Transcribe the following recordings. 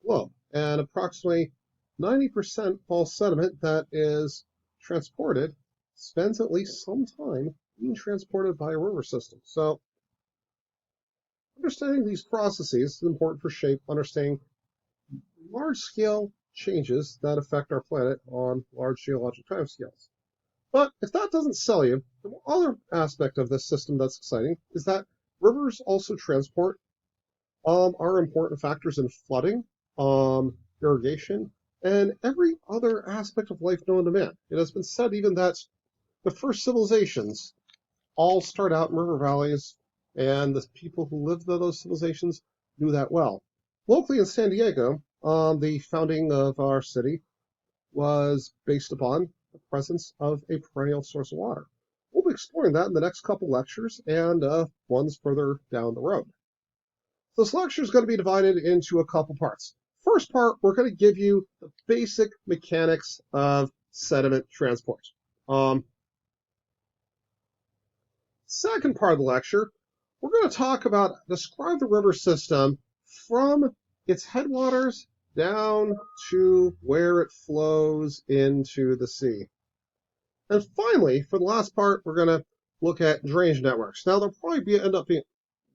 globe. And approximately 90% of all sediment that is transported spends at least some time being transported by a river system. So understanding these processes is important for understanding large-scale changes that affect our planet on large geologic timescales. But if that doesn't sell you, the other aspect of this system that's exciting is that rivers also transport are important factors in flooding, irrigation, and every other aspect of life known to man. It has been said even that the first civilizations all start out in river valleys, and the people who lived in those civilizations knew that well. Locally in San Diego, the founding of our city was based upon the presence of a perennial source of water. We'll be exploring that in the next couple lectures and ones further down the road. This lecture is going to be divided into a couple parts. First part, we're going to give you the basic mechanics of sediment transport. Second part of the lecture, we're going to talk about, describe the river system from its headwaters down to where it flows into the sea. And finally, for the last part, we're going to look at drainage networks. Now, there'll probably end up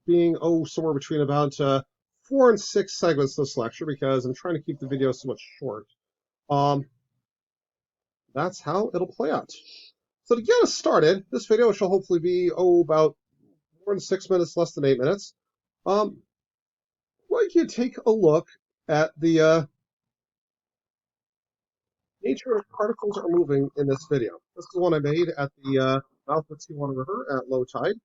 being somewhere between about 4 and 6 segments this lecture because I'm trying to keep the video somewhat short. That's how it'll play out. So to get us started, this video shall hopefully be about more than 6 minutes, less than 8 minutes. I'd like you to take a look at the nature of particles are moving in this video. This is one I made at the mouth of the Tijuana River at low tide.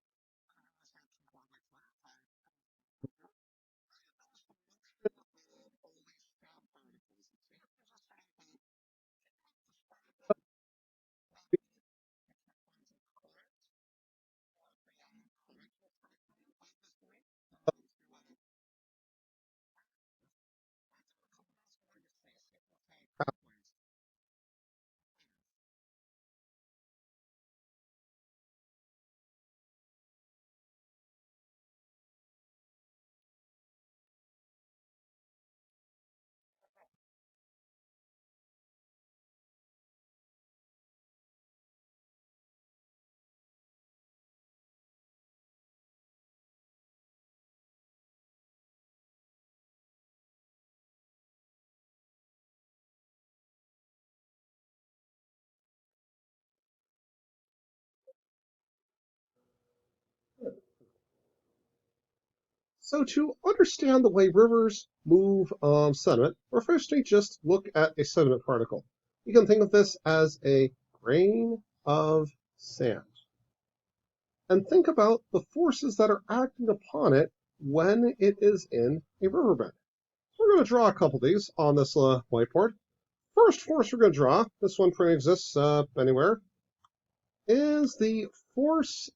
So to understand the way rivers move sediment, we're first to just look at a sediment particle. You can think of this as a grain of sand. And think about the forces that are acting upon it when it is in a riverbed. So we're going to draw a couple of these on this whiteboard. First force we're going to draw, this one pretty exists anywhere, is the force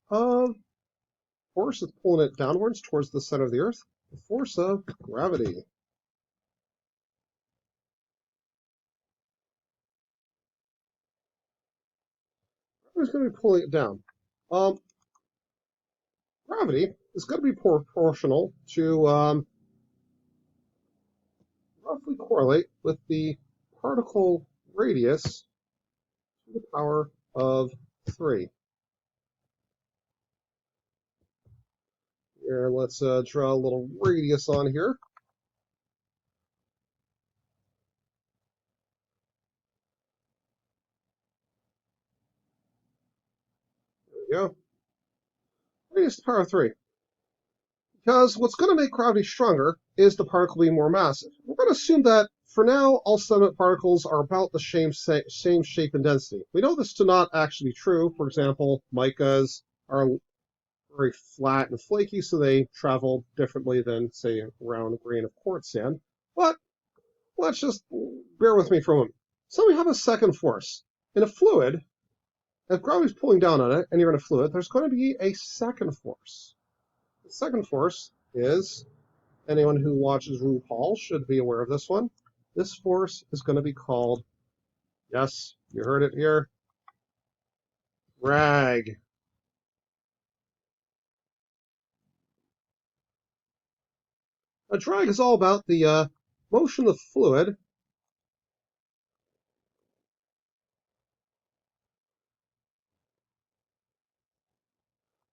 that's pulling it downwards towards the center of the Earth, the force of gravity. Gravity's going to be pulling it down. Gravity is going to be proportional to roughly correlate with the particle radius to the power of 3. Here, let's draw a little radius on here. There we go. Radius to the power of 3. Because what's going to make gravity stronger is the particle being more massive. We're going to assume that, for now, all sediment particles are about the same shape and density. We know this to not actually be true. For example, micas are very flat and flaky, so they travel differently than, say, a round grain of quartz sand. But let's just bear with me for a moment. So we have a second force. In a fluid, if gravity's pulling down on it and you're in a fluid, there's going to be a second force. The second force is, anyone who watches RuPaul should be aware of this one. This force is going to be called, yes, you heard it here, drag. A drag is all about the motion of fluid,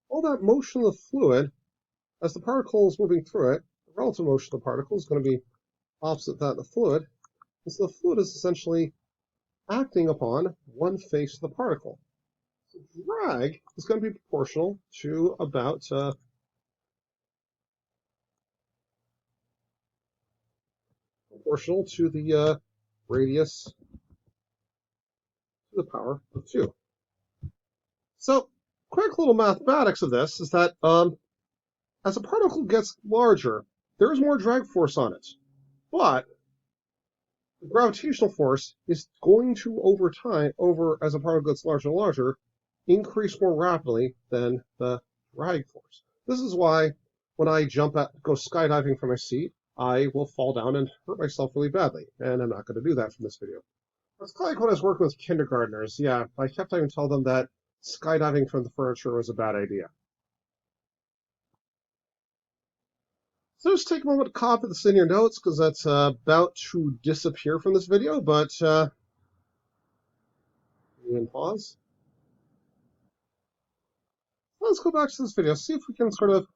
all that motion of fluid, as the particle is moving through it, the relative motion of the particle is going to be opposite that of the fluid. And so the fluid is essentially acting upon one face of the particle. So drag is going to be proportional to about proportional to the radius to the power of 2. So quick little mathematics of this is that as a particle gets larger, there is more drag force on it. But the gravitational force is going to, over time, as a particle gets larger and larger, increase more rapidly than the drag force. This is why when I go skydiving from my seat, I will fall down and hurt myself really badly. And I'm not going to do that from this video. It's kind of like when I was working with kindergartners. Yeah, I kept having to tell them that skydiving from the furniture was a bad idea. So just take a moment to copy this in your notes because that's about to disappear from this video, but and pause. Let's go back to this video, see if we can sort of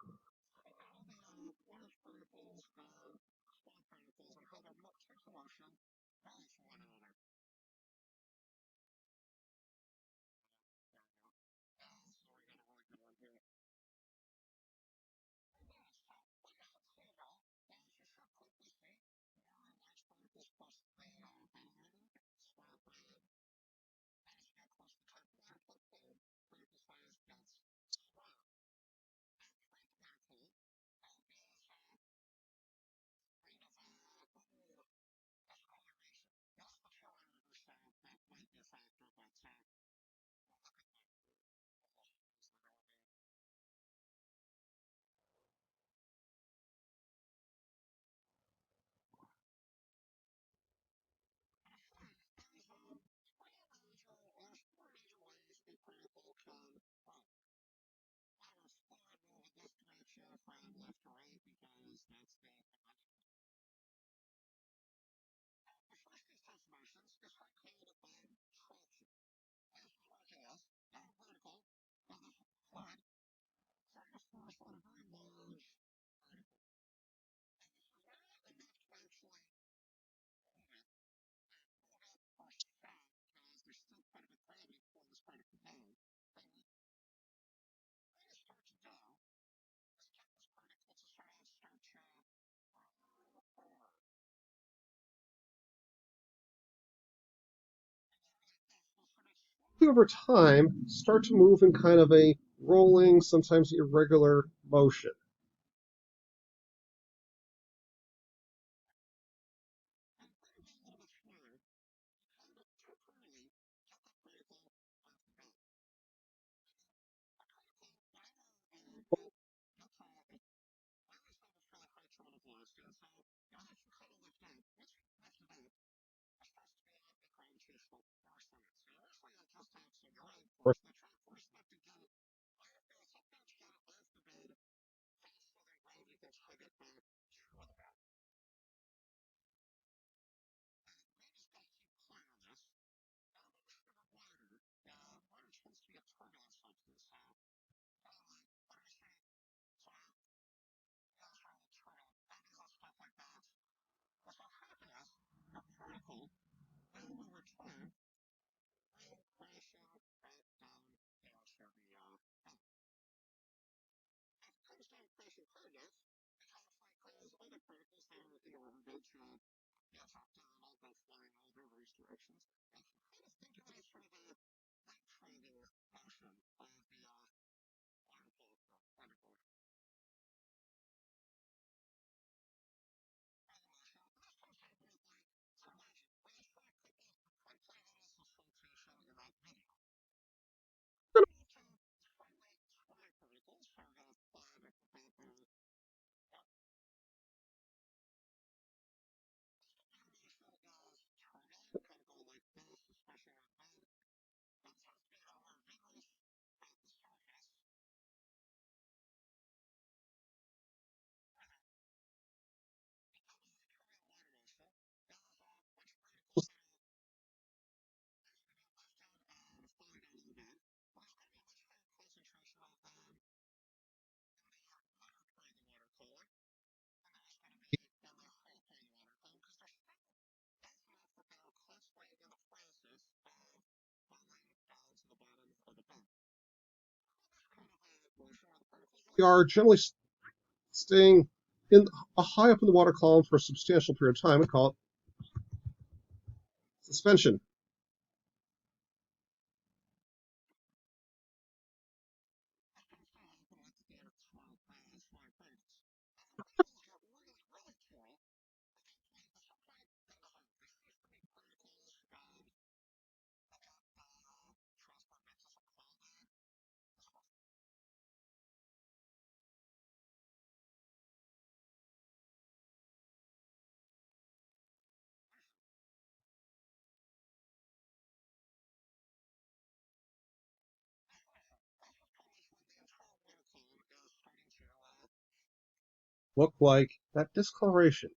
over time start to move in kind of a rolling, sometimes irregular motion. They are generally staying in high up in the water column for a substantial period of time and call it suspension. Look like that discoloration.